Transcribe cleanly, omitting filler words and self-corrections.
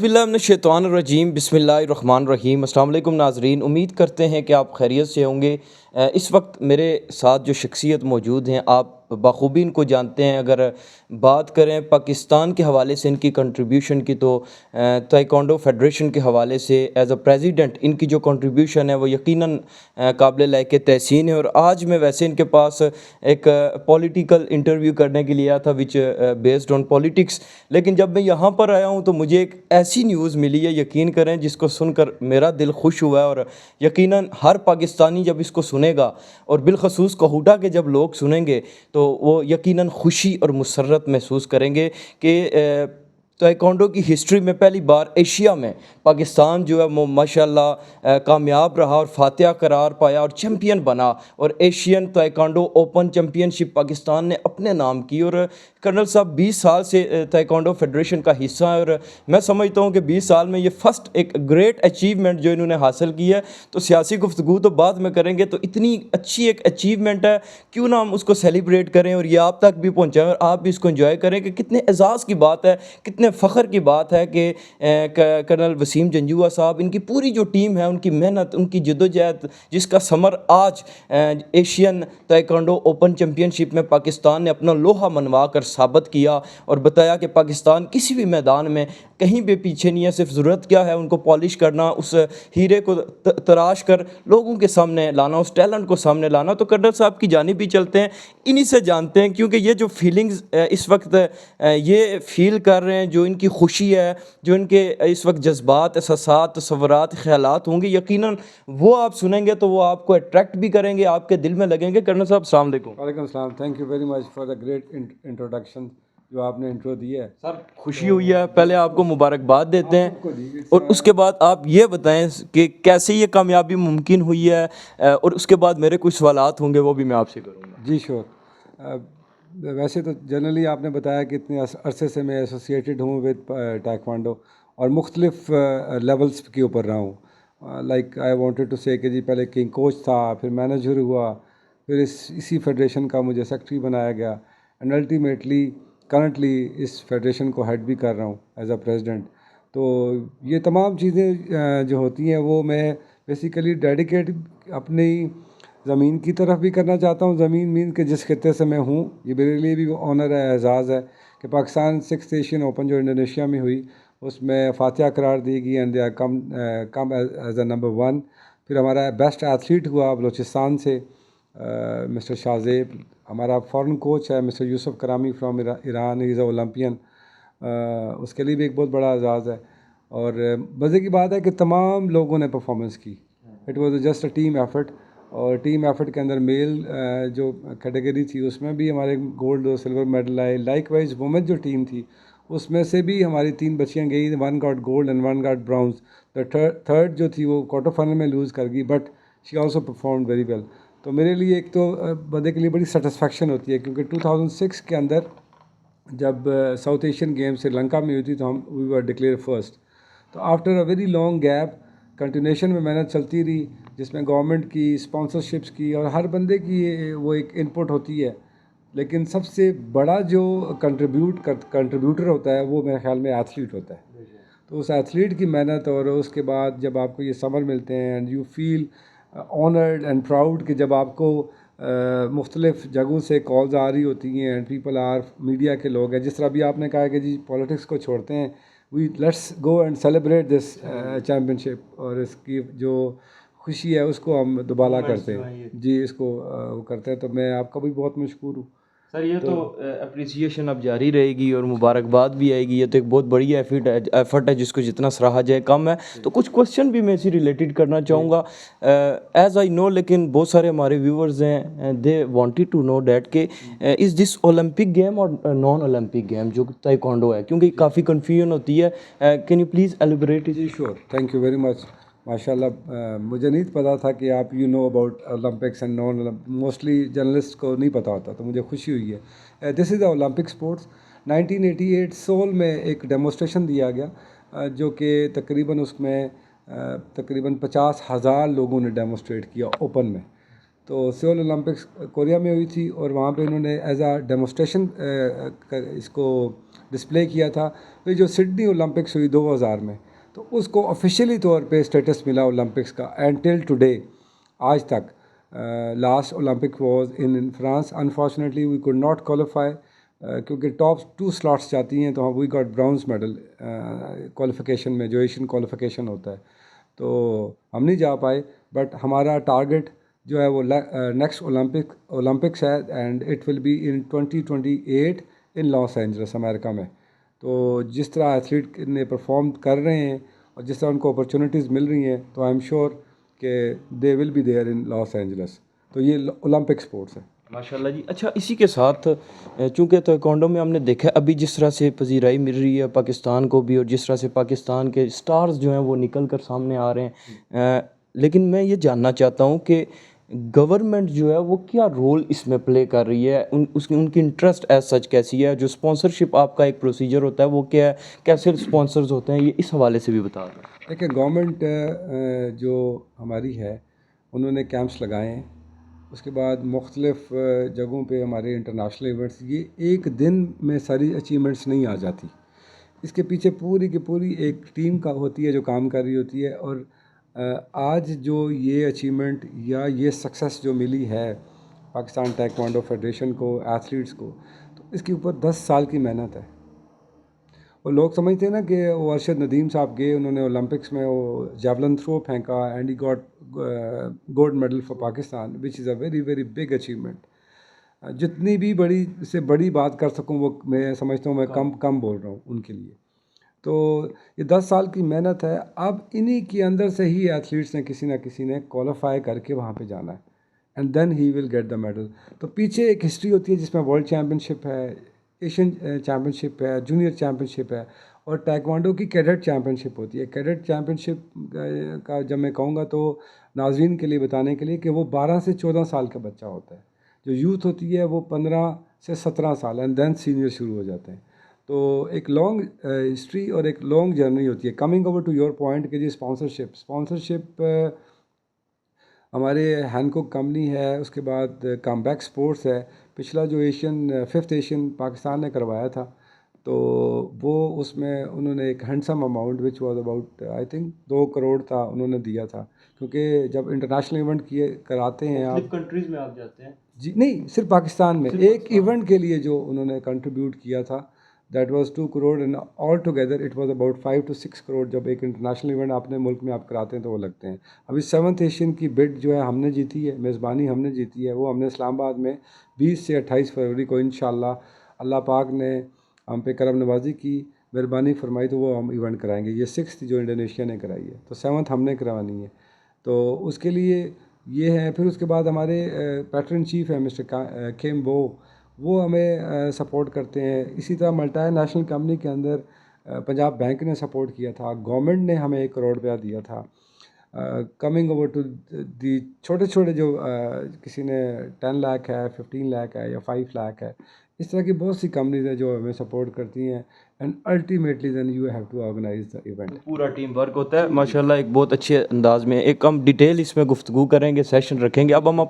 औज़ुबिल्लाहिमिनश्शैतानिर्रजीम बिस्मिल्लाहिर्रहमानिर्रहीम अस्सलाम वालेकुम नाज़रीन। उम्मीद करते हैं कि आप खैरियत से होंगे। इस वक्त मेरे साथ जो शख्सियत मौजूद हैं आप बख़ूबी इनको जानते हैं। अगर बात करें पाकिस्तान के हवाले से इनकी कंट्रीब्यूशन की तो ताइक्वांडो फेडरेशन के हवाले से एज़ अ प्रेसिडेंट इनकी जो कंट्रीब्यूशन है वो यकीनन काबिल लायक तहसीन है। और आज मैं वैसे इनके पास एक पॉलिटिकल इंटरव्यू करने के लिए आया था विच बेस्ड ऑन पॉलिटिक्स, लेकिन जब मैं यहाँ पर आया हूँ तो मुझे एक ऐसी न्यूज़ मिली है, यकीन करें, जिसको सुनकर मेरा दिल खुश हुआ है। और यकीनन हर पाकिस्तानी जब इसको सुनेगा और बिलखसूस कोहूटा के जब लोग सुनेंगे तो वो यकीनन खुशी और मुसर्रत महसूस करेंगे कि ताइक्वांडो की हिस्ट्री में पहली बार एशिया में पाकिस्तान जो है वो माशाल्लाह कामयाब रहा और फातिहा करार पाया और चैम्पियन बना। और Asian taekwondo open championship Pakistan ने अपने नाम की। और कर्नल साहब 20 साल से ताइक्वांडो फेडरेशन का हिस्सा है और मैं समझता हूँ कि 20 साल में ये फ़र्स्ट एक ग्रेट अचीवमेंट जो इन्होंने हासिल की है। तो सियासी गुफ्तगू तो बाद में करेंगे, तो इतनी अच्छी एक अचीवमेंट है, क्यों ना हम उसको सेलिब्रेट करें और ये आप तक भी पहुँचाएँ और आप भी इसको इंजॉय करें कि कितने एजाज़ की बात है, कितने फ़ख्र की बात है कि कर्नल वसीम जंजुआ साहब, इनकी पूरी जो टीम है, उनकी मेहनत, उनकी जद्दोजहद, जिसका समर आज एशियन ताइक्वांडो ओपन चैम्पियनशिप में पाकिस्तान ने अपना लोहा मनवा कर साबित किया और बताया कि पाकिस्तान किसी भी मैदान में कहीं भी पीछे नहीं है। सिर्फ ज़रूरत क्या है, उनको पॉलिश करना, उस हीरे को तराश कर लोगों के सामने लाना, उस टैलेंट को सामने लाना। तो कर्नल साहब की जानिब भी चलते हैं, इन्हीं से जानते हैं, क्योंकि ये जो फीलिंग्स इस वक्त ये फील कर रहे हैं, जो इनकी खुशी है, जो इनके इस वक्त जज्बात, एहसासात, तसव्वुरात, ख़यालात होंगे, यकीनन वो आप सुनेंगे तो वो आपको अट्रैक्ट भी करेंगे, आपके दिल में लगेंगे। कर्नल साहब अस्सलाम वालेकुम। वालेकुम सलाम। Thank you very much for the great introduction जो आपने इंट्रो दी है। सर खुशी हुई है, पहले आपको मुबारकबाद देते सबको दी। हैं और उसके बाद आप ये बताएं कि कैसे ये कामयाबी मुमकिन हुई है, और उसके बाद मेरे कुछ सवालात होंगे वो भी मैं आपसे करूँगा। जी श्योर। वैसे तो जनरली आपने बताया कि इतने अरसे से मैं एसोसिएटेड हूँ विद ताइक्वांडो और मुख्तलिफ लेवल्स के ऊपर रहा हूँ। लाइक आई वांटेड टू से कि जी पहले किंग कोच था, फिर मैनेजर हुआ, फिर इसी फेडरेशन का मुझे सेक्रेटरी बनाया गया एंड अल्टीमेटली करंटली इस फेडरेशन को हेड भी कर रहा हूँ एज अ प्रेसिडेंट। तो ये तमाम चीज़ें जो होती हैं वो मैं बेसिकली डेडिकेट अपनी ज़मीन की तरफ भी करना चाहता हूँ। ज़मीन मीन के जिस खत्ते से मैं हूँ, ये मेरे लिए भी ऑनर है, एजाज़ है कि पाकिस्तान 6th एशियन ओपन जो इंडोनेशिया में हुई उसमें फातिहा करार दी गई and they are come as a number 1। फिर हमारा बेस्ट एथलीट हुआ बलूचिस्तान से मिस्टर शाहजेब। हमारा फ़ॉरेन कोच है mister Yusuf Karami from Iran, is a Olympian. उसके लिए भी एक बहुत बड़ा एजाज़ है। और मज़े की बात है कि तमाम लोगों ने परफॉर्मेंस की। It was just a team effort. और टीम एफर्ट के अंदर मेल जो कैटेगरी थी उसमें भी हमारे गोल्ड और सिल्वर मेडल आए। लाइक वाइज वुमेन जो टीम थी उसमें से भी हमारी 3 बच्चियाँ गई, 1 got gold and 1 got bronze. The third जो थी वो क्वार्टर फाइनल में लूज़ कर गई, but she also perform very well. तो मेरे लिए एक तो बंदे के लिए बड़ी सेटिस्फेक्शन होती है, क्योंकि 2006 के अंदर जब साउथ एशियन गेम श्रीलंका में हुई थी तो हम वी वर डिक्लेयर फर्स्ट। तो after a very long gap continuation में मेहनत चलती रही, जिसमें गवर्नमेंट की स्पॉन्सरशिप्स की और हर बंदे की वो एक इनपुट होती है। लेकिन सबसे बड़ा जो कंट्रीब्यूटर होता है वो मेरे ख्याल में एथलीट होता है। तो उस एथलीट की मेहनत और उसके बाद जब आपको ये समर मिलते हैं and you feel honoured and proud कि जब आपको मुख्तलिफ़ जगहों से कॉल्स आ रही होती हैं एंड पीपल आर मीडिया के लोग हैं, जिस तरह भी आपने कहा कि जी पॉलिटिक्स को छोड़ते हैं, we let's go and celebrate this championship. और इसकी जो खुशी है उसको हम दोबारा करते हैं जी, इसको वो करते हैं। तो मैं आपका भी बहुत मशहूर हूँ सर। ये तो अप्रिसिएशन अब जारी रहेगी और मुबारकबाद भी आएगी। ये तो एक बहुत बड़ी एफर्ट है जिसको जितना सराहा जाए कम है। तो कुछ क्वेश्चन भी मैं इसी रिलेटेड करना चाहूँगा एज आई नो, लेकिन बहुत सारे हमारे व्यूवर्स हैं, they wanted to know that के इज़ दिस ओलंपिक गेम और नॉन ओलंपिक गेम जो ताइक्वांडो है, क्योंकि काफ़ी कन्फ्यूजन होती है। Can you please elaborate? जी sure, thank you very much. माशाल्लाह मुझे नहीं पता था कि आप you know about Olympics and non Olympic. Mostly journalist को नहीं पता होता, तो मुझे खुशी हुई है। This is the Olympic sports. 1988 Seoul में एक डेमोस्ट्रेशन दिया गया जो कि तकरीबन उसमें तकरीबन 50,000 लोगों ने डेमोस्ट्रेट किया ओपन में। तो सियोल ओलंपिक्स कोरिया में हुई थी और वहाँ पे इन्होंने एज आ डेमोस्ट्रेशन इसको डिस्प्ले किया था। तो जो सिडनी ओलंपिक्स हुई 2000 में, तो उसको ऑफिशियली तौर पे स्टेटस मिला ओलंपिक्स का, एंड टिल टुडे आज तक last Olympic was in France. Unfortunately we could not qualify क्योंकि टॉप 2 स्लॉट्स जाती हैं, तो we got bronze medal qualification में, जो एशियन क्वालिफिकेशन होता है, तो हम नहीं जा पाए। बट हमारा टारगेट जो है वो नेक्स्ट ओलंपिक्स है, and it will be in 2028 in Los angels America में। तो जिस तरह एथलीट ने परफॉर्म कर रहे हैं और जिस तरह उनको अपॉर्चुनिटीज़ मिल रही हैं, तो आई एम श्योर कि they will be there in Los Angeles. तो ये ओलंपिक स्पोर्ट्स है माशाल्लाह जी। अच्छा, इसी के साथ चूँकि ताइक्वांडो में हमने देखा है अभी जिस तरह से पजीराई मिल रही है पाकिस्तान को भी, और जिस तरह से पाकिस्तान के स्टार्स जो हैं वो निकल कर सामने आ रहे हैं, लेकिन मैं ये जानना चाहता हूँ कि गवर्नमेंट जो है वो क्या रोल इसमें प्ले कर रही है, उनकी इंटरेस्ट एज सच कैसी है, जो स्पॉन्सरशिप आपका एक प्रोसीजर होता है वो क्या है, कैसे स्पॉन्सर्स होते हैं, ये इस हवाले से भी बता दें। देखिए, गवर्नमेंट जो हमारी है उन्होंने कैंप्स लगाए हैं, उसके बाद मुख्तलिफ़ जगहों पे हमारे इंटरनेशनल इवेंट्स, ये एक दिन में सारी अचीवमेंट्स नहीं आ जाती। इसके पीछे पूरी की पूरी एक टीम का होती है जो काम कर रही होती है। और आज जो ये अचीवमेंट या ये सक्सेस जो मिली है पाकिस्तान ताइक्वांडो फेडरेशन को, एथलीट्स को, तो इसके ऊपर 10 साल की मेहनत है। और लोग समझते हैं ना कि वो अरशद नदीम साहब गए, उन्होंने ओलंपिक्स में वो जेवलिन थ्रो फेंका and he got gold medal for Pakistan, which is a very very big achievement. जितनी भी बड़ी से बड़ी बात कर सकूं वो मैं समझता हूँ मैं कम कम बोल रहा हूँ उनके लिए। तो ये 10 साल की मेहनत है। अब इन्हीं के अंदर से ही एथलीट्स ने किसी ना किसी ने क्वालिफाई करके वहाँ पे जाना है, and then he will get the medal. तो पीछे एक हिस्ट्री होती है जिसमें वर्ल्ड चैम्पियनशिप है, एशियन चैम्पियनशिप है, जूनियर चैम्पियनशिप है, और ताइक्वांडो की कैडेट चैम्पियनशिप होती है। कैडेट चैम्पियनशिप का जब मैं कहूँगा तो नाजरीन के लिए बताने के लिए कि वो 12 से 14 साल का बच्चा होता है। जो यूथ होती है वो 15 से 17 साल, एंड देन सीनियर शुरू हो जाते हैं। तो एक लॉन्ग हिस्ट्री और एक लॉन्ग जर्नी होती है। Coming over to your point कि जी स्पॉन्सरशिप हमारे हैंनकॉक कंपनी है, उसके बाद कमबैक स्पोर्ट्स है। पिछला जो फिफ्थ एशियन पाकिस्तान ने करवाया था, तो वो उसमें उन्होंने एक handsome amount which was about I think 2 crore था उन्होंने दिया था। क्योंकि जब इंटरनेशनल इवेंट कराते हैं आप कंट्रीज में आप जाते हैं जी, नहीं सिर्फ पाकिस्तान में एक इवेंट के लिए जो उन्होंने कंट्रीब्यूट किया था, that was 2 crore, and all together it was about 5 to 6 crore. जब एक इंटरनेशनल इवेंट अपने मुल्क में आप कराते हैं तो वो लगते हैं। अभी 7th एशियन की बिड जो है हमने जीती है, मेज़बानी हमने जीती है, वो हमने इस्लामाबाद में 20 से 28 फरवरी को इंशाल्लाह अल्लाह पाक ने हम पे करम नवाजी की, मेहरबानी फरमाई, तो वो हम इवेंट कराएंगे। ये 6th जो इंडोनेशिया ने कराई है, तो 7th हमने करवानी है। तो उसके लिए ये है। फिर उसके बाद हमारे पैटर्न चीफ है मिस्टर केम्बो, वो हमें सपोर्ट करते हैं। इसी तरह मल्टी नेशनल कंपनी के अंदर पंजाब बैंक ने सपोर्ट किया था, गवर्नमेंट ने हमें 1 करोड़ रुपया दिया था। कमिंग ओवर टू दी छोटे छोटे जो किसी ने 10 लाख है, 15 लाख है, या 5 लाख है, इस तरह की बहुत सी कंपनीज हैं जो हमें सपोर्ट करती हैं। And ultimately then you have to organise the event. पूरा टीम वर्क होता है माशाल्लाह। एक बहुत अच्छे अंदाज में एक हम डिटेल इसमें गुफ्तगू करेंगे, सेशन रखेंगे। अब हम